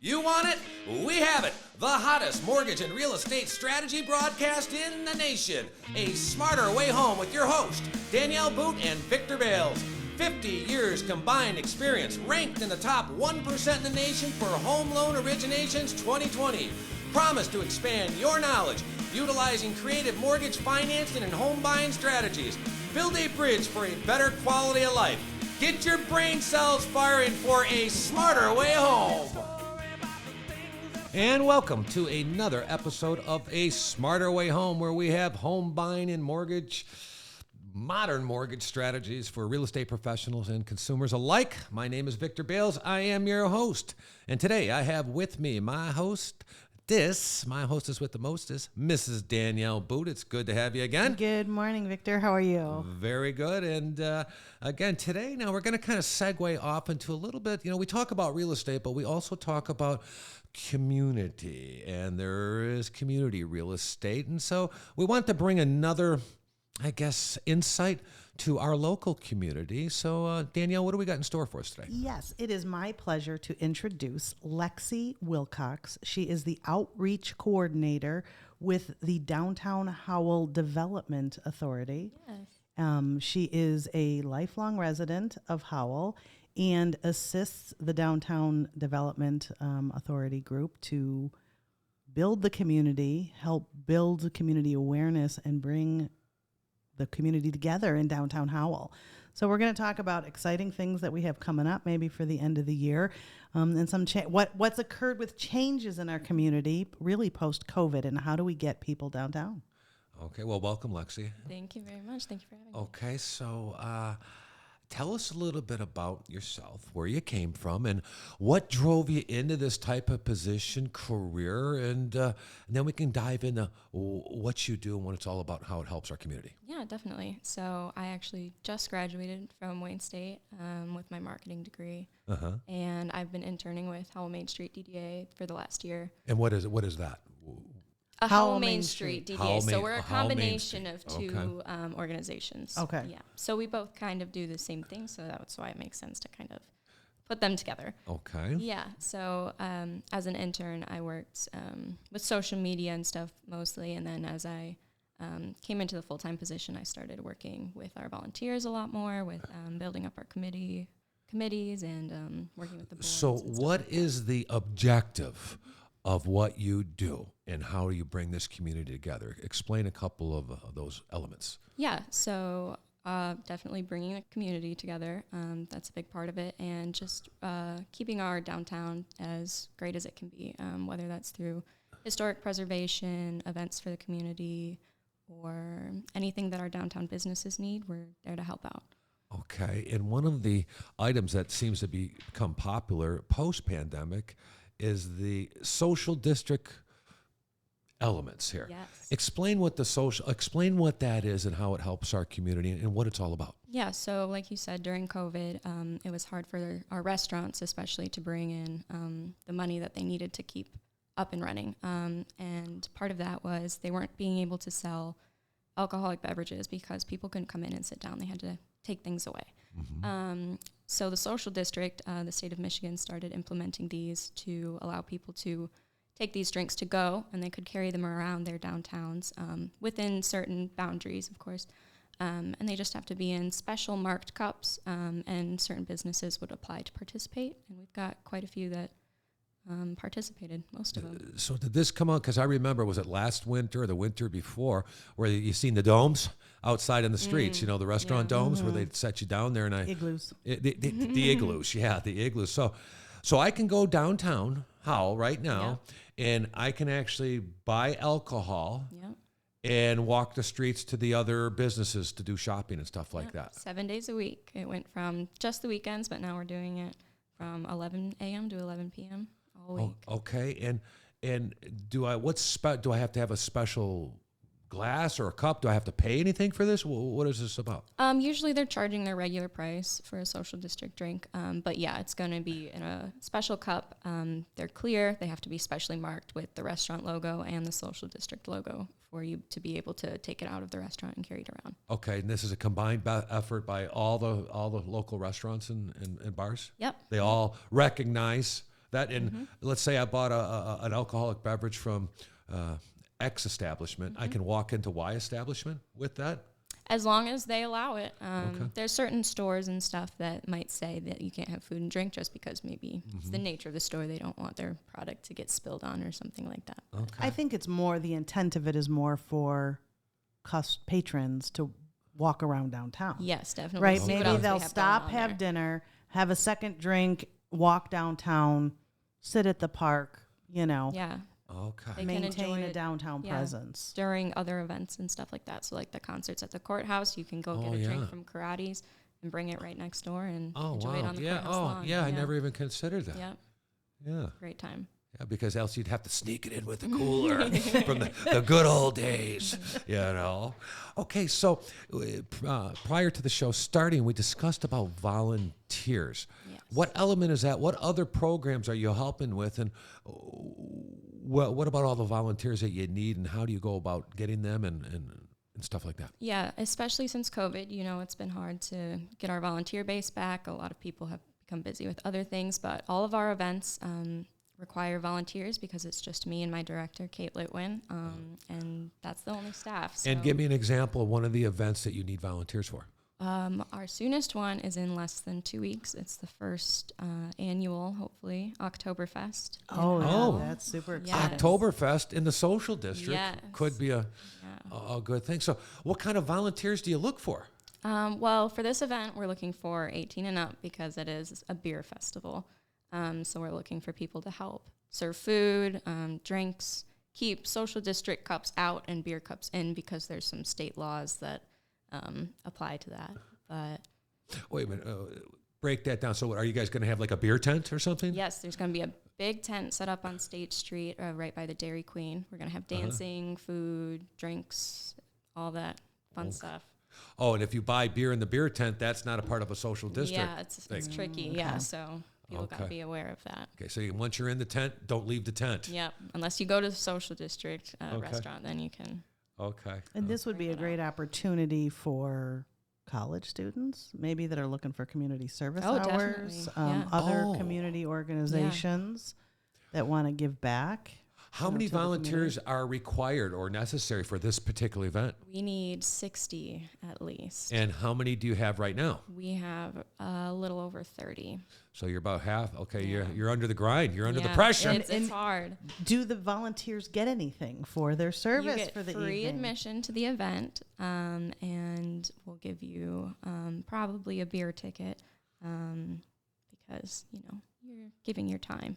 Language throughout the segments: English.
You want it? We have it. The hottest mortgage and real estate strategy broadcast in the nation. A Smarter Way Home with your host, Danielle Boote and Victor Bals. 50 years combined experience, ranked in the top 1% in the nation for home loan originations 2020. Promise to expand your knowledge, utilizing creative mortgage financing and home buying strategies. Build a bridge for a better quality of life. Get your brain cells firing for a smarter way home. And welcome to another episode of A Smarter Way Home, where we have home buying and mortgage, modern mortgage strategies for real estate professionals and consumers alike. My name is Victor Bals. I am your host. And today I have with me my hostess with the mostest, Mrs. Danielle Boote. It's good to have you again. Good morning, Victor. How are you? Very good. And again, today, now we're going to kind of segue off into a little bit, we talk about real estate, but we also talk about community, and there is community real estate. And so we want to bring another, insight to our local community. So Danielle, what do we got in store for us today? Yes, it is my pleasure to introduce Lexi Wilcox. She is the outreach coordinator with the Downtown Howell Development Authority. Yes. She is a lifelong resident of Howell and assists the Downtown Development Authority group to build the community, help build community awareness, and bring the community together in downtown Howell. So we're going to talk about exciting things that we have coming up, maybe for the end of the year, and some what's occurred with changes in our community, really post-COVID, and how do we get people downtown? Okay, well, welcome, Lexi. Thank you very much. Thank you for having me. Okay, so tell us a little bit about yourself, where you came from, and what drove you into this type of position, career, and then we can dive into what you do and what it's all about, how it helps our community. Yeah, definitely. So I actually just graduated from Wayne State with my marketing degree, and I've been interning with Howell Main Street DDA for the last year. And what is that? A Howell Main Street DDA. So we're a combination of two organizations. Okay. Yeah. So we both kind of do the same thing, so that's why it makes sense to kind of put them together. Okay. Yeah. So as an intern, I worked with social media and stuff mostly, and then as I came into the full-time position, I started working with our volunteers a lot more, with building up our committees and working with the boards. So what is the objective of what you do, and how do you bring this community together? Explain a couple of those elements. Yeah, so definitely bringing the community together. That's a big part of it, and just keeping our downtown as great as it can be, whether that's through historic preservation, events for the community, or anything that our downtown businesses need. We're there to help out. Okay, and one of the items that seems to become popular post-pandemic is the social district elements here. Yes. Explain what that is and how it helps our community and what it's all about. Yeah, so like you said, during COVID, it was hard for our restaurants especially to bring in the money that they needed to keep up and running. And part of that was they weren't being able to sell alcoholic beverages because people couldn't come in and sit down. They had to take things away. Mm-hmm. So the social district, the state of Michigan, started implementing these to allow people to take these drinks to go, and they could carry them around their downtowns within certain boundaries, of course. And they just have to be in special marked cups, and certain businesses would apply to participate. And we've got quite a few that participated, most of them. So did this come out, because I remember, was it last winter or the winter before, where you seen the domes outside in the streets, the restaurant domes where they'd set you down there, and Igloos. The igloos, yeah, the igloos. So I can go downtown Howell right now, and I can actually buy alcohol and walk the streets to the other businesses to do shopping and stuff like that. 7 days a week. It went from just the weekends, but now we're doing it from 11 a.m. to 11 p.m. all week. Okay, and do I have to have a special glass or a cup? Do I have to pay anything for this? What is this about? Usually they're charging their regular price for a social district drink. But yeah, it's going to be in a special cup. They're clear. They have to be specially marked with the restaurant logo and the social district logo for you to be able to take it out of the restaurant and carry it around. Okay, and this is a combined effort by all the local restaurants and bars? Yep. They all recognize That, and let's say I bought an alcoholic beverage from X establishment. I can walk into Y establishment with that? As long as they allow it. Okay. There's certain stores and stuff that might say that you can't have food and drink just because maybe it's the nature of the store. They don't want their product to get spilled on or something like that. Okay. I think it's more, the intent of it is more for patrons to walk around downtown. Yes, definitely. Right? See what Maybe else we they'll have stop, going on have there. dinner, have a second drink, walk downtown, sit at the park, Yeah. Okay. They can maintain enjoy a it, downtown yeah, presence. during other events and stuff like that. So like the concerts at the courthouse, you can go get a drink from Karate's and bring it right next door and enjoy it on the courthouse lawn. I never even considered that. Yep. Yeah. Great time. Yeah, because else you'd have to sneak it in with the cooler from the good old days, Okay, so prior to the show starting, we discussed about volunteers. Yes. What element is that? What other programs are you helping with? And what about all the volunteers that you need, and how do you go about getting them and stuff like that? Yeah, especially since COVID, it's been hard to get our volunteer base back. A lot of people have become busy with other things, but all of our events require volunteers because it's just me and my director, Kate Litwin, and that's the only staff. So, And give me an example of one of the events that you need volunteers for. our soonest one is in less than 2 weeks. It's the first annual, hopefully, Oktoberfest. Oh, that's super exciting. Yes. Oktoberfest in the social district Yes. could be a good thing. So what kind of volunteers do you look for? Well, for this event, we're looking for 18 and up because it is a beer festival. So we're looking for people to help serve food, drinks, keep social district cups out and beer cups in because there's some state laws that apply to that. But Wait a minute. Break that down. So are you guys going to have like a beer tent or something? yes, there's going to be a big tent set up on State Street right by the Dairy Queen. We're going to have dancing, food, drinks, all that fun stuff. Oh, and if you buy beer in the beer tent, that's not a part of a social district. Yeah, it's tricky. Yeah, so people got to be aware of that. Okay, so once you're in the tent, don't leave the tent. Yep, unless you go to the social district restaurant, then you can. Okay. And this would be a great opportunity for college students, maybe that are looking for community service hours, definitely. Yeah. other community organizations that want to give back. How many volunteers are required or necessary for this particular event? We need 60 at least. And how many do you have right now? We have a little over 30. So you're about half. Okay, you're under the grind. You're under the Yeah, pressure. It's hard. Do the volunteers get anything for their You service get for the free evening? admission to the event, and we'll give you probably a beer ticket because you're giving your time.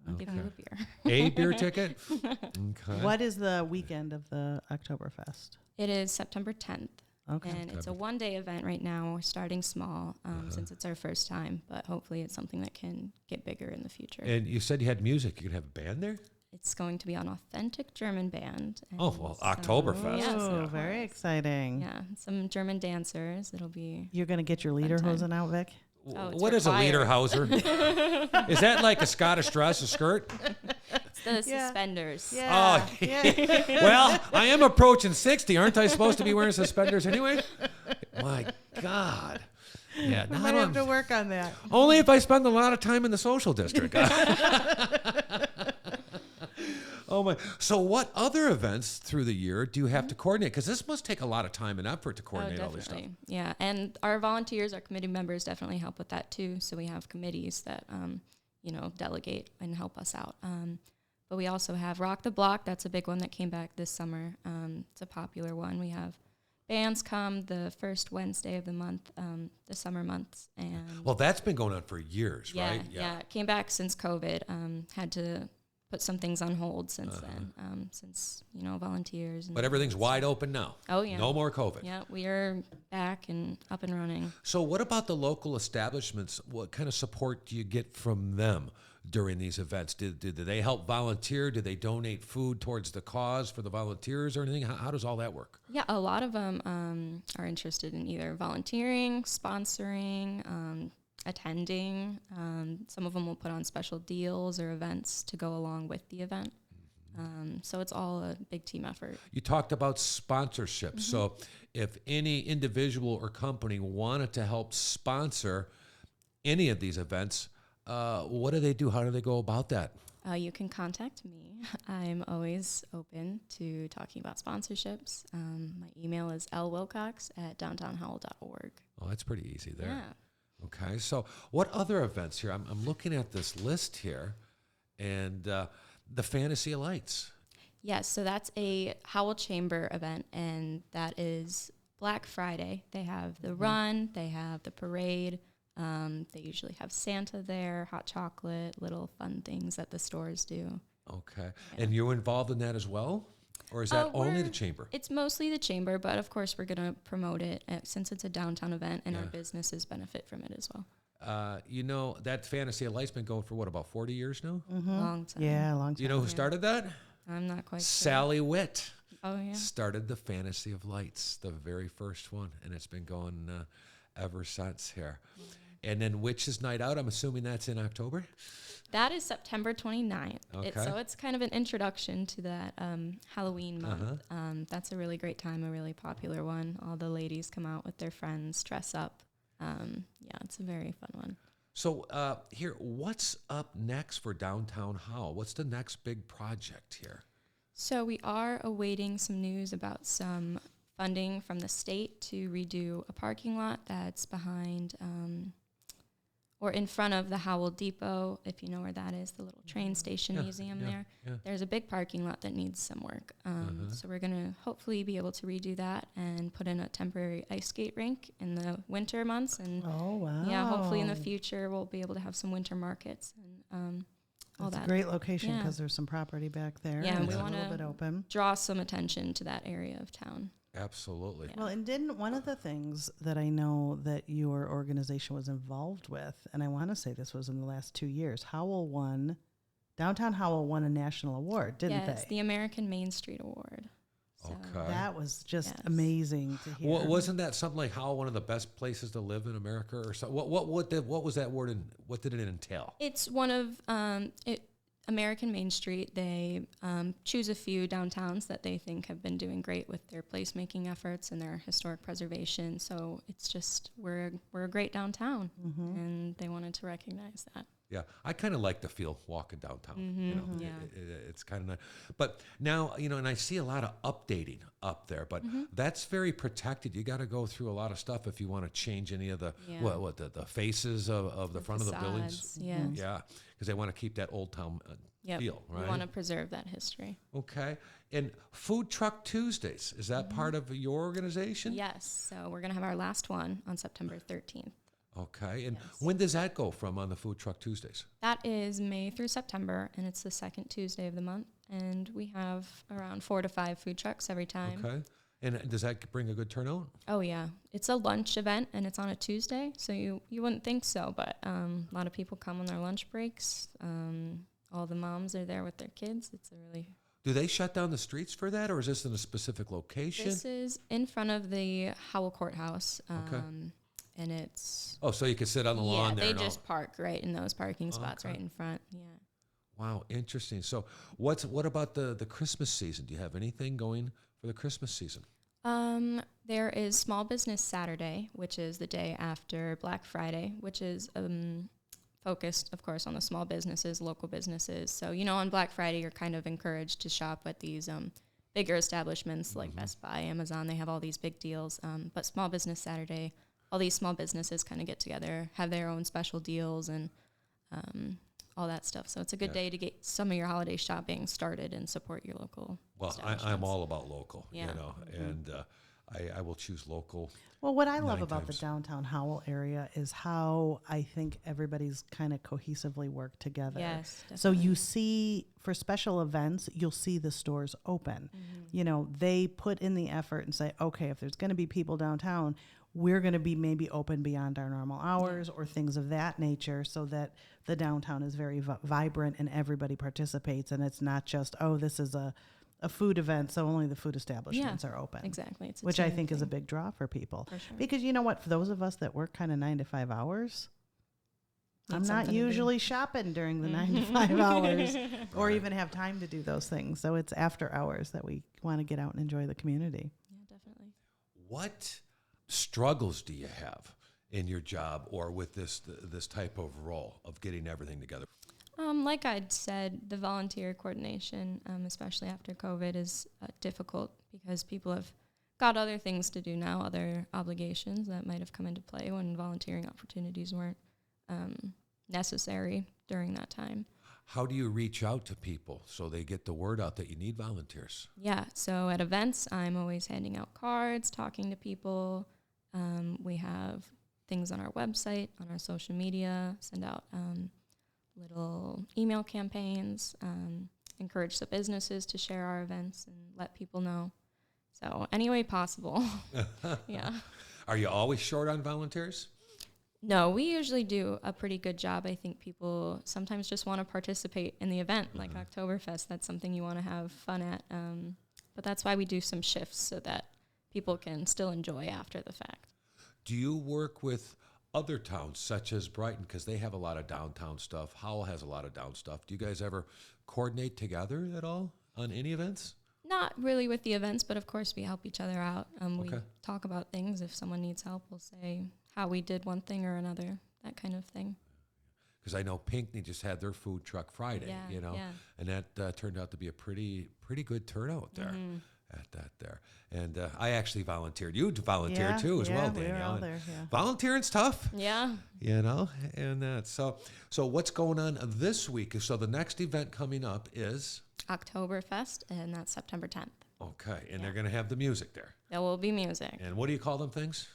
We'll give you a beer. A beer ticket? Okay. What is the weekend of the Oktoberfest? It is September 10th. Okay. And it's a one-day event right now. We're starting small since it's our first time, but hopefully it's something that can get bigger in the future. And you said you had music. You can have a band there? It's going to be an authentic German band. And Oh, well, Oktoberfest. Yes, Oh, of very course. exciting. Yeah, some German dancers. It'll be You're going to get your lederhosen out, Vic? it's What is a required. lederhauser? Is that like a Scottish dress, a skirt? It's the suspenders. Yeah. Oh, well, I am approaching 60. Aren't I supposed to be wearing suspenders anyway? My God. Yeah, no, I might have to work on that. only if I spend a lot of time in the social district. Oh my! So, what other events through the year do you have to coordinate? Because this must take a lot of time and effort to coordinate all this stuff. Definitely. Yeah, and our volunteers, our committee members definitely help with that too. So we have committees that, delegate and help us out. But we also have Rock the Block. That's a big one that came back this summer. It's a popular one. We have bands come the first Wednesday of the month, the summer months. And Well, that's been going on for years, yeah, right? yeah, it came back since COVID. Had to put some things on hold since then, since, volunteers. And But everything's wide open now. Oh, yeah. No more COVID. Yeah, we are back and up and running. So, what about the local establishments? What kind of support do you get from them during these events? Do they help volunteer? Do they donate food towards the cause for the volunteers or anything? How does all that work? Yeah, a lot of them are interested in either volunteering, sponsoring, attending. Some of them will put on special deals or events to go along with the event. So it's all a big team effort. You talked about sponsorship. So, if any individual or company wanted to help sponsor any of these events, What do they do? How do they go about that? You can contact me. I'm always open to talking about sponsorships. My email is lwilcox@downtownhowell.org. Oh, that's pretty easy there. Yeah. Okay, so what other events here? I'm looking at this list here, and the Fantasy of Lights. Yes, so that's a Howell Chamber event, and that is Black Friday. They have the run, they have the parade. They usually have Santa there, hot chocolate, little fun things that the stores do. Okay, and you're involved in that as well? Or is that only the chamber? It's mostly the chamber, but of course we're going to promote it since it's a downtown event, and our businesses benefit from it as well. That Fantasy of Light's been going for, about 40 years now? Long time. Yeah, long time. Do you know who started that? I'm not quite sure. Sally Witt. Oh, yeah. Started the Fantasy of Lights, the very first one, and it's been going ever since here. And then Witches Night Out, I'm assuming that's in October? That is September 29th. Okay. So it's kind of an introduction to that Halloween month. That's a really great time, a really popular one. All the ladies come out with their friends, dress up. It's a very fun one. So here, what's up next for Downtown Howell? What's the next big project here? So we are awaiting some news about some funding from the state to redo a parking lot that's behind or in front of the Howell Depot, if you know where that is, the little train station museum there. Yeah. There's a big parking lot that needs some work. So we're going to hopefully be able to redo that and put in a temporary ice skate rink in the winter months. And hopefully in the future we'll be able to have some winter markets and all that. It's a great location because there's some property back there. Yeah, and we want to draw some attention to that area of town. Absolutely. Well, and didn't one of the things that I know that your organization was involved with, and I want to say this was in the last 2 years, Downtown Howell won a national award, didn't they? Yes, the American Main Street Award. So that was just amazing to hear. Wasn't that something like Howell, one of the best places to live in America, or something? What was that word, and what did it entail? It's one of American Main Street. They choose a few downtowns that they think have been doing great with their placemaking efforts and their historic preservation. So it's just we're a great downtown, and they wanted to recognize that. Yeah, I kind of like the feel walking downtown. It's kind of nice. But now, and I see a lot of updating up there, but that's very protected. You got to go through a lot of stuff if you want to change any of the the faces of the front of the buildings. Yes. Yeah, because they want to keep that old town feel, right? We want to preserve that history. Okay. And Food Truck Tuesdays, is that part of your organization? Yes. So we're going to have our last one on September 13th. Okay, and when does that go from on the Food Truck Tuesdays? That is May through September, and it's the second Tuesday of the month, and we have around 4 to 5 food trucks every time. Okay, and does that bring a good turnout? Oh, yeah. It's a lunch event, and it's on a Tuesday, so you wouldn't think so, but a lot of people come on their lunch breaks. All the moms are there with their kids. It's a really... Do they shut down the streets for that, or is this in a specific location? This is in front of the Howell Courthouse. Okay. And it's... Oh, so you can sit on the lawn there. Yeah, they just park right in those parking spots right in front. Yeah. Wow, interesting. So what about the Christmas season? Do you have anything going for the Christmas season? There is Small Business Saturday, which is the day after Black Friday, which is focused, of course, on the small businesses, local businesses. So, on Black Friday, you're kind of encouraged to shop at these bigger establishments like Best Buy, Amazon. They have all these big deals. But Small Business Saturday, all these small businesses kind of get together, have their own special deals and all that stuff. So it's a good day to get some of your holiday shopping started and support your local. Well, I'm all about local, and I will choose local. Well, what I love about the downtown Howell area is how I think everybody's kind of cohesively worked together. Yes, definitely. So you see, for special events, you'll see the stores open. They put in the effort and say, okay, if there's going to be people downtown, we're going to be maybe open beyond our normal hours or things of that nature, so that the downtown is very vibrant and everybody participates, and it's not just, this is a food event, so only the food establishments are open. Exactly. Which I think is a big draw for people. For sure. Because you know what? For those of us that work kind of 9 to 5 hours, I'm not usually shopping during the 9 to 5 hours or even have time to do those things. So it's after hours that we want to get out and enjoy the community. Yeah, definitely. What struggles do you have in your job or with this type of role of getting everything together? Like I'd said, the volunteer coordination, especially after COVID, is difficult because people have got other things to do now, other obligations that might have come into play when volunteering opportunities weren't necessary during that time. How do you reach out to people so they get the word out that you need volunteers? Yeah, so at events, I'm always handing out cards, talking to people. We have things on our website, on our social media, send out little email campaigns, encourage the businesses to share our events and let people know. So any way possible. Yeah. Are you always short on volunteers? No, we usually do a pretty good job. I think people sometimes just want to participate in the event, like Oktoberfest. That's something you want to have fun at. But that's why we do some shifts so that people can still enjoy after the fact. Do you work with other towns such as Brighton, because they have a lot of downtown stuff? Howell has a lot of down stuff. Do you guys ever coordinate together at all on any events? Not really with the events, but of course we help each other out. We Okay. talk about things. If someone needs help, we'll say how we did one thing or another, that kind of thing. Because I know Pinckney just had their food truck Friday, Yeah. and that turned out to be a pretty good turnout there at that there. And I actually volunteered. You volunteered too as well, we were Danielle. all there, yeah. Volunteering's tough. Yeah. And that. So what's going on this week? So the next event coming up is? Oktoberfest, and that's September 10th. Okay, and they're going to have the music there. There will be music. And what do you call them things?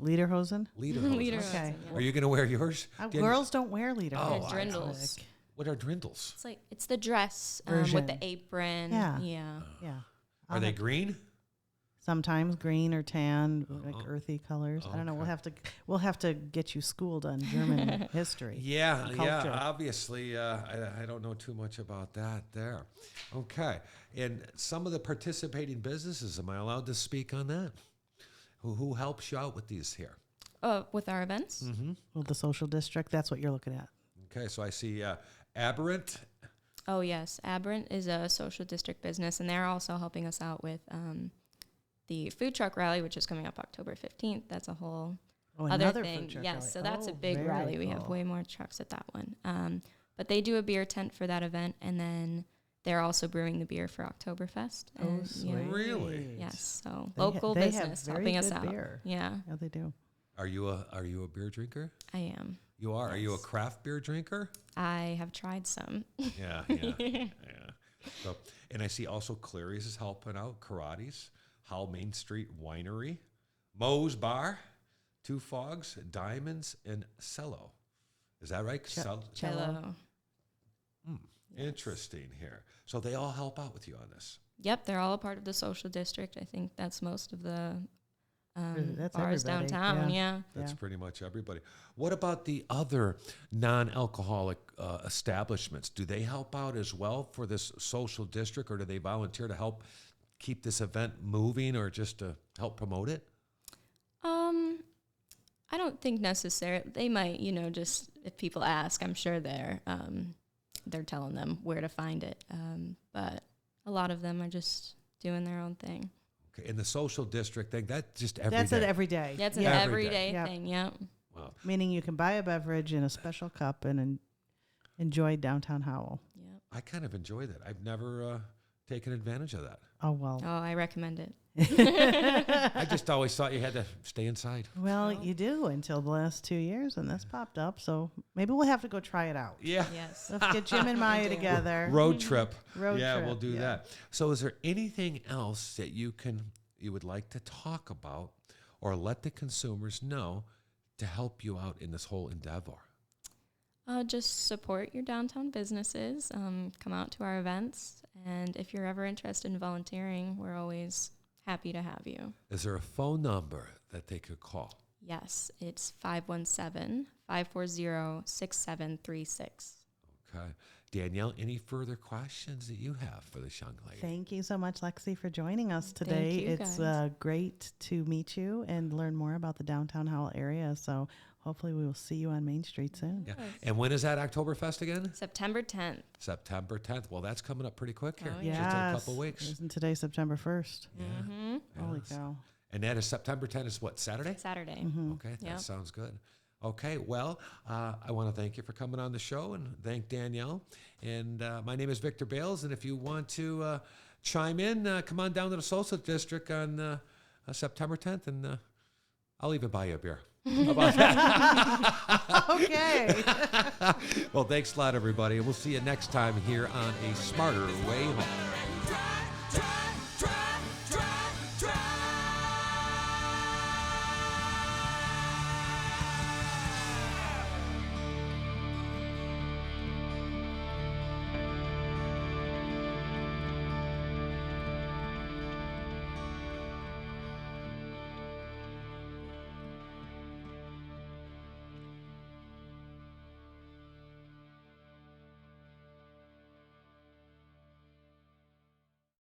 Lederhosen? Lederhosen. Lederhosen, Okay. yeah. Are you going to wear yours? Girls don't wear lederhosen. They're drindles. What are drindles? It's the dress Version. with the apron. Yeah. Yeah. Yeah. Are they green? Sometimes green or tan, like earthy colors. I don't know. Okay. We'll have to get you schooled on German history. Yeah, culture. obviously, I don't know too much about that there. Okay, and some of the participating businesses, am I allowed to speak on that? Who helps you out with these here? With our events? Mm-hmm. Well, the social district, that's what you're looking at. Okay, so I see Aberrant. Oh, yes. Aberrant is a social district business, and they're also helping us out with the food truck rally, which is coming up October 15th. That's a whole other another thing. food truck Yes, rally. so that's a big very rally. We have cool. way more trucks at that one. But they do a beer tent for that event, and then they're also brewing the beer for Oktoberfest. Oh, And, sweet. Really? Yes, so They local they have business very helping us good out. beer. Yeah, Yeah, they do. Are you a beer drinker? I am. You are. Are you a Yes. craft beer drinker? I have tried some. Yeah. So, and I see also Clary's is helping out. Karate's, Howell Main Street Winery, Moe's Bar, Two Fogs, Diamonds, and Cello. Is that right? Cello. Cello. Yes. Interesting here. So they all help out with you on this. Yep, they're all a part of the social district. I think that's most of the That's bars everybody, downtown. Yeah. That's Yeah. pretty much everybody. What about the other non-alcoholic establishments? Do they help out as well for this social district, or do they volunteer to help keep this event moving or just to help promote it? I don't think necessarily. They might, just if people ask, I'm sure they're telling them where to find it. But a lot of them are just doing their own thing. Okay. In the social district thing, that's just every That's day. it every day. Yeah, it's an Yeah. Every everyday Yep. thing. Yeah. Wow. Meaning you can buy a beverage in a special cup and enjoy downtown Howell. Yep. I kind of enjoy that. I've never taken advantage of that. Oh, well. Oh, I recommend it. I just always thought you had to stay inside. Well, Well. you do until the last 2 years, and this popped up. So maybe we'll have to go try it out. Yeah. Yes. Let's get Jim and Maya together. Road trip. Road yeah, trip, we'll do yeah. that. So is there anything else that you would like to talk about or let the consumers know to help you out in this whole endeavor? Just support your downtown businesses. Come out to our events. And if you're ever interested in volunteering, we're always happy to have you. Is there a phone number that they could call? Yes, it's 517-540-6736. Okay. Danielle, any further questions that you have for this young lady? Thank you so much, Lexi, for joining us Thank today. you, It's guys. great to meet you and learn more about the downtown Howell area. So hopefully we will see you on Main Street soon. Yeah. And when is that Oktoberfest again? September 10th. September 10th. Well, that's coming up pretty quick here. Oh, Just in a couple Yes. weeks. Isn't today September 1st? Mm-hmm. Holy Yes. cow. And that is September 10th is what, Saturday? Saturday. Okay, that Yep. sounds good. Okay, well, I want to thank you for coming on the show and thank Danielle. And my name is Victor Bals, and if you want to chime in, come on down to the Social District on September 10th, and I'll even buy you a beer. How about that? Okay. Well, thanks a lot, everybody, and we'll see you next time here on A Smarter Way Home. Drive, drive, drive.